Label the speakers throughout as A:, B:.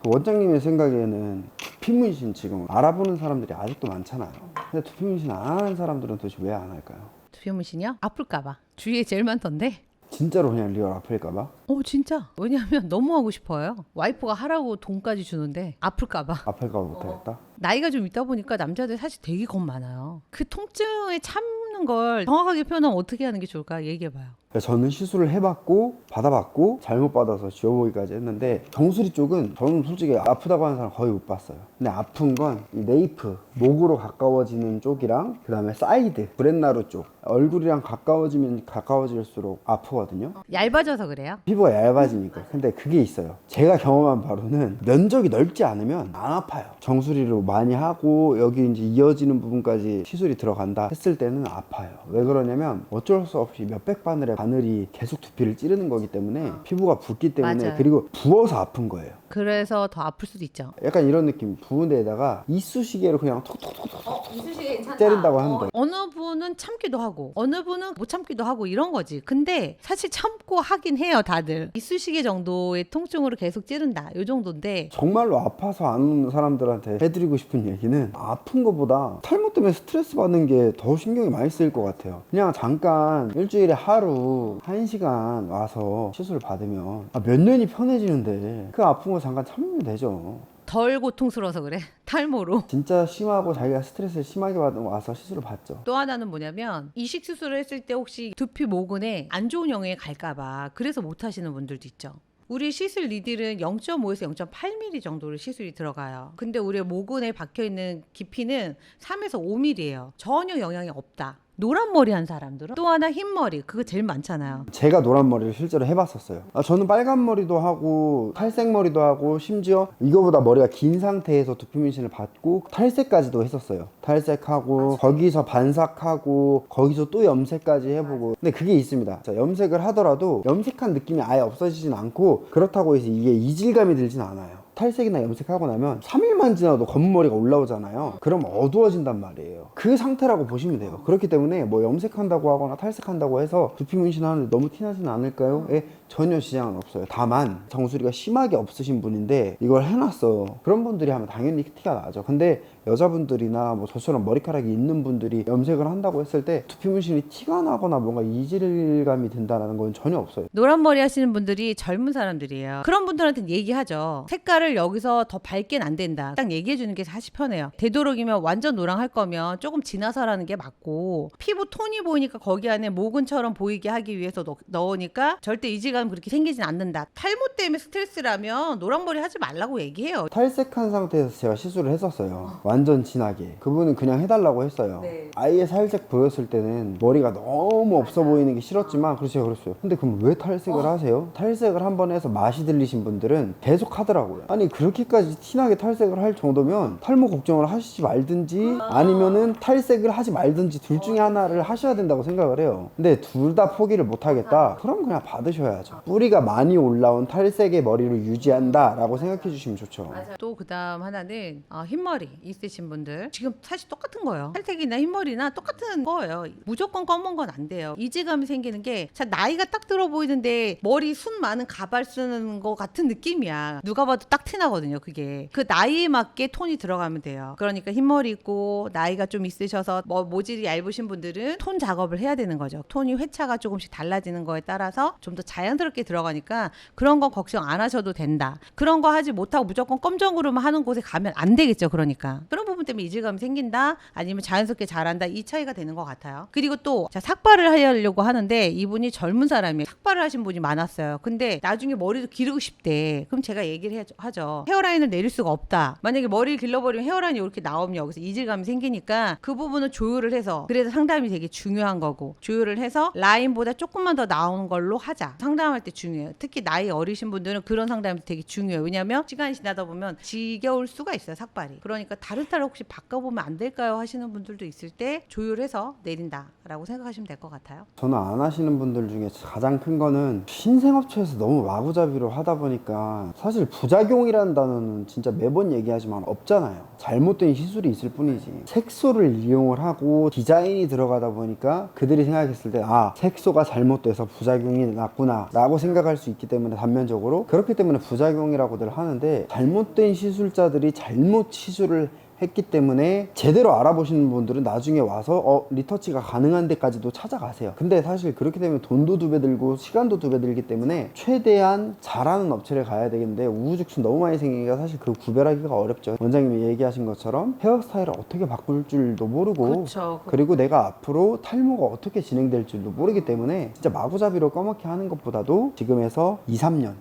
A: 원장님의 생각에는 두피문신 지금 알아보는 사람들이 아직도 많잖아요. 근데 두피문신 안 하는 사람들은 도대체 왜 안 할까요?
B: 두피문신이요? 아플까봐. 주위에 제일 많던데.
A: 진짜로 그냥 리얼 아플까봐?
B: 진짜. 왜냐하면 너무 하고 싶어요. 와이프가 하라고 돈까지 주는데 아플까봐.
A: 아플까봐 못하겠다?
B: 나이가 좀 있다 보니까 남자들 사실 되게 겁 많아요. 그 통증에 참는 걸 정확하게 표현하면 어떻게 하는 게 좋을까 얘기해봐요.
A: 저는 시술을 해봤고 받아봤고 잘못 받아서 지워보기까지 했는데 정수리 쪽은 저는 솔직히 아프다고 하는 사람 거의 못 봤어요. 근데 아픈 건 이 네이프 목으로 가까워지는 쪽이랑 그 다음에 사이드 브렛나루 쪽 얼굴이랑 가까워지면 가까워질수록 아프거든요.
B: 얇아져서 그래요?
A: 피부가 얇아지니까. 근데 그게 있어요. 제가 경험한 바로는 면적이 넓지 않으면 안 아파요. 정수리로 많이 하고 여기 이제 이어지는 부분까지 시술이 들어간다 했을 때는 아파요. 왜 그러냐면 어쩔 수 없이 몇백 바늘의 바늘이 계속 두피를 찌르는 거기 때문에 피부가 붓기 때문에
B: 맞아요.
A: 그리고 부어서 아픈 거예요.
B: 그래서 더 아플 수도 있죠.
A: 약간 이런 느낌. 부은 데에다가 이쑤시개로 그냥 톡톡톡톡
B: 이쑤시개 괜찮다.
A: 때린다고 하는 거예요.
B: 어느 분은 참기도 하고 어느 분은 못 참기도 하고 이런 거지. 근데 사실 참고 하긴 해요 다들. 이쑤시개 정도의 통증으로 계속 찌른다 요 정도인데
A: 정말로 아파서 안 오는 사람들한테 해드리고 싶은 얘기는 아픈 것보다 탈모 때문에 스트레스 받는 게 더 신경이 많이 쓰일 것 같아요. 그냥 잠깐 일주일에 하루 1시간 와서 시술을 받으면 몇 년이 편해지는데 그 아픈 거 잠깐 참으면 되죠.
B: 덜 고통스러워서 그래. 탈모로.
A: 진짜 심하고 자기가 스트레스를 심하게 받으면 와서 시술을 받죠.
B: 또 하나는 뭐냐면 이식 수술을 했을 때 혹시 두피 모근에 안 좋은 영향이 갈까봐 그래서 못 하시는 분들도 있죠. 우리 시술 니들은 0.5에서 0.8mm 정도로 시술이 들어가요. 근데 우리 모근에 박혀있는 깊이는 3에서 5mm예요. 전혀 영향이 없다. 노란 머리 한 사람들은 또 하나 흰 머리 그거 제일 많잖아요.
A: 제가 노란 머리를 실제로 해봤었어요. 저는 빨간 머리도 하고 탈색 머리도 하고 심지어 이거보다 머리가 긴 상태에서 두피 문신을 받고 탈색까지도 했었어요. 탈색하고 거기서 반삭하고 거기서 또 염색까지 해보고. 근데 그게 있습니다. 자, 염색을 하더라도 염색한 느낌이 아예 없어지진 않고 그렇다고 해서 이게 이질감이 들진 않아요. 탈색이나 염색하고 나면 3일만 지나도 검은 머리가 올라오잖아요. 그럼 어두워진단 말이에요. 그 상태라고 보시면 돼요. 그렇기 때문에 뭐 염색한다고 하거나 탈색한다고 해서 두피 문신하는데 너무 티나진 않을까요? 전혀 지장은 없어요. 다만 정수리가 심하게 없으신 분인데 이걸 해놨어. 그런 분들이 하면 당연히 티가 나죠. 근데 여자분들이나 뭐 저처럼 머리카락이 있는 분들이 염색을 한다고 했을 때 두피 문신이 티가 나거나 뭔가 이질감이 든다는 건 전혀 없어요.
B: 노란 머리 하시는 분들이 젊은 사람들이에요. 그런 분들한테는 얘기하죠. 색깔을 여기서 더 밝게는 안 된다. 딱 얘기해 주는 게 사실 편해요. 되도록이면 완전 노랑 할 거면 조금 진화서라는 게 맞고 피부 톤이 보이니까 거기 안에 모근처럼 보이게 하기 위해서 넣으니까 절대 이질감 그렇게 생기진 않는다. 탈모 때문에 스트레스라면 노란 머리 하지 말라고 얘기해요.
A: 탈색한 상태에서 제가 시술을 했었어요. 완전 진하게. 그분은 그냥 해달라고 했어요.
B: 네.
A: 아예 살색 보였을 때는 머리가 너무 없어 보이는 게 싫었지만 그랬어요. 근데 그럼 왜 탈색을 하세요? 탈색을 한 번 해서 맛이 들리신 분들은 계속 하더라고요. 아니 그렇게까지 티나게 탈색을 할 정도면 탈모 걱정을 하시지 말든지 아니면은 탈색을 하지 말든지 둘 중에 하나를 하셔야 된다고 생각을 해요. 근데 둘 다 포기를 못 하겠다? 그럼 그냥 받으셔야죠. 뿌리가 많이 올라온 탈색의 머리를 유지한다 라고 생각해 주시면 좋죠.
B: 또 그다음 하나는 흰머리 있으신 분들 지금 사실 똑같은 거예요. 탈색이나 흰머리나 똑같은 거예요. 무조건 검은 건 안 돼요. 이질감이 생기는 게 자, 나이가 딱 들어 보이는데 머리 숱 많은 가발 쓰는 거 같은 느낌이야. 누가 봐도 딱 티나거든요. 그게 그 나이에 맞게 톤이 들어가면 돼요. 그러니까 흰머리 있고 나이가 좀 있으셔서 모질이 얇으신 분들은 톤 작업을 해야 되는 거죠. 톤이 회차가 조금씩 달라지는 거에 따라서 좀 더 자연스럽게 들어가니까 그런 거 걱정 안 하셔도 된다. 그런 거 하지 못하고 무조건 검정구름만 하는 곳에 가면 안 되겠죠. 그러니까 그런 부분 때문에 이질감이 생긴다 아니면 자연스럽게 잘한다 이 차이가 되는 것 같아요. 그리고 또 자, 삭발을 하려고 하는데 이분이 젊은 사람이에요. 삭발을 하신 분이 많았어요. 근데 나중에 머리도 기르고 싶대. 그럼 제가 얘기를 하죠. 헤어라인을 내릴 수가 없다. 만약에 머리를 길러버리면 헤어라인이 이렇게 나오면 여기서 이질감이 생기니까 그 부분을 조율을 해서 그래서 상담이 되게 중요한 거고 조율을 해서 라인보다 조금만 더 나오는 걸로 하자. 상담할 때 중요해요. 특히 나이 어리신 분들은 그런 상담이 되게 중요해요. 왜냐하면 시간이 지나다 보면 지겨울 수가 있어요. 삭발이. 그러니까 다른 탈을 혹시 바꿔보면 안 될까요? 하시는 분들도 있을 때 조율해서 내린다라고 생각하시면 될 것 같아요.
A: 저는 안 하시는 분들 중에 가장 큰 거는 신생업체에서 너무 마구잡이로 하다 보니까 사실 부작용이라는 단어는 진짜 매번 얘기하지만 없잖아요. 잘못된 시술이 있을 뿐이지. 색소를 이용을 하고 디자인이 들어가다 보니까 그들이 생각했을 때 색소가 잘못돼서 부작용이 났구나 라고 생각할 수 있기 때문에 단면적으로 그렇기 때문에 부작용이라고들 하는데 잘못된 시술자들이 잘못 시술을 했기 때문에 제대로 알아보시는 분들은 나중에 와서 리터치가 가능한 데까지도 찾아가세요. 근데 사실 그렇게 되면 돈도 2배 들고 시간도 2배 들기 때문에 최대한 잘하는 업체를 가야 되겠는데 우후죽순 너무 많이 생기니까 사실 그 구별하기가 어렵죠. 원장님이 얘기하신 것처럼 헤어스타일을 어떻게 바꿀 줄도 모르고
B: 그쵸.
A: 그리고 내가 앞으로 탈모가 어떻게 진행될 줄도 모르기 때문에 진짜 마구잡이로 꺼멓게 하는 것보다도 지금에서 2, 3년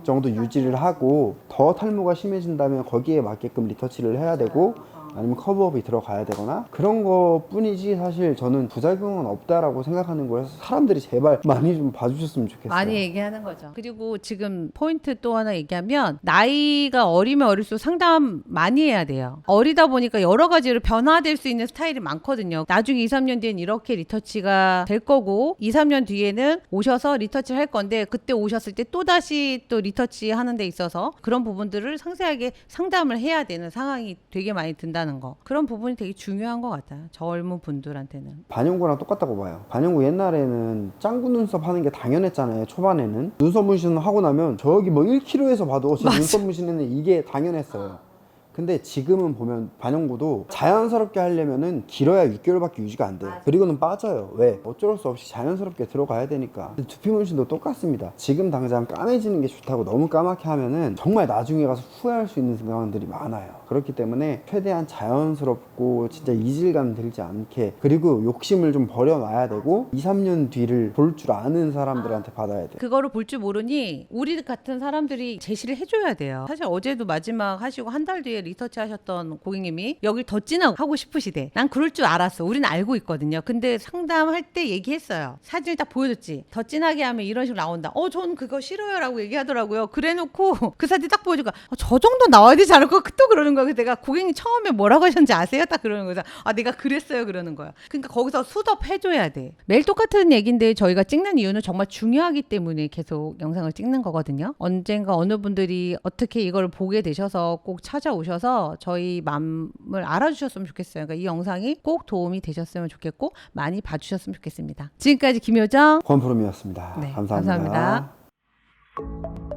A: 정도 유지를 하고 더 탈모가 심해진다면 거기에 맞게끔 리터치를 해야 되고 아니면 커브업이 들어가야 되거나 그런 거 뿐이지 사실 저는 부작용은 없다라고 생각하는 거라서 사람들이 제발 많이 좀 봐주셨으면 좋겠어요.
B: 많이 얘기하는 거죠. 그리고 지금 포인트 또 하나 얘기하면 나이가 어리면 어릴수록 상담 많이 해야 돼요. 어리다 보니까 여러 가지로 변화될 수 있는 스타일이 많거든요. 나중에 2, 3년 뒤엔 이렇게 리터치가 될 거고 2, 3년 뒤에는 오셔서 리터치를 할 건데 그때 오셨을 때 또다시 또 리터치 하는 데 있어서 그런 부분들을 상세하게 상담을 해야 되는 상황이 되게 많이 든다는 거. 그런 부분이 되게 중요한 것 같아요. 젊은 분들한테는.
A: 반영구랑 똑같다고 봐요. 반영구 옛날에는 짱구 눈썹 하는 게 당연했잖아요. 초반에는 눈썹 문신 하고 나면 저기 뭐 1km에서 봐도 제 눈썹 문신은 이게 당연했어요. 근데 지금은 보면 반영구도 자연스럽게 하려면은 길어야 6개월밖에 유지가 안 돼요. 그리고는 빠져요. 왜? 어쩔 수 없이 자연스럽게 들어가야 되니까. 두피 문신도 똑같습니다. 지금 당장 까매지는 게 좋다고 너무 까맣게 하면은 정말 나중에 가서 후회할 수 있는 상황들이 많아요. 그렇기 때문에 최대한 자연스럽고 진짜 이질감 들지 않게 그리고 욕심을 좀 버려놔야 되고 2, 3년 뒤를 볼 줄 아는 사람들한테 받아야 돼요.
B: 그거를 볼 줄 모르니 우리 같은 사람들이 제시를 해줘야 돼요. 사실 어제도 마지막 하시고 한 달 뒤에 리서치 하셨던 고객님이 여길 더 진하고 하고 싶으시대. 난 그럴 줄 알았어. 우리는 알고 있거든요. 근데 상담할 때 얘기했어요. 사진을 딱 보여줬지. 더 진하게 하면 이런 식으로 나온다. 전 그거 싫어요 라고 얘기하더라고요. 그래놓고 그 사진 딱 보여주고 저 정도 나와야 되지 않을까? 또 그러는 거야. 그래서 내가 고객님 처음에 뭐라고 하셨는지 아세요? 딱 그러는 거죠. 내가 그랬어요 그러는 거야. 그러니까 거기서 수습 해줘야 돼. 매일 똑같은 얘기인데 저희가 찍는 이유는 정말 중요하기 때문에 계속 영상을 찍는 거거든요. 언젠가 어느 분들이 어떻게 이걸 보게 되셔서 꼭 찾아오셔서 저희 마음을 알아주셨으면 좋겠어요. 그러니까 이 영상이 꼭 도움이 되셨으면 좋겠고 많이 봐주셨으면 좋겠습니다. 지금까지 김효정
A: 권프롬이었습니다.
B: 네,
A: 감사합니다.
B: 감사합니다.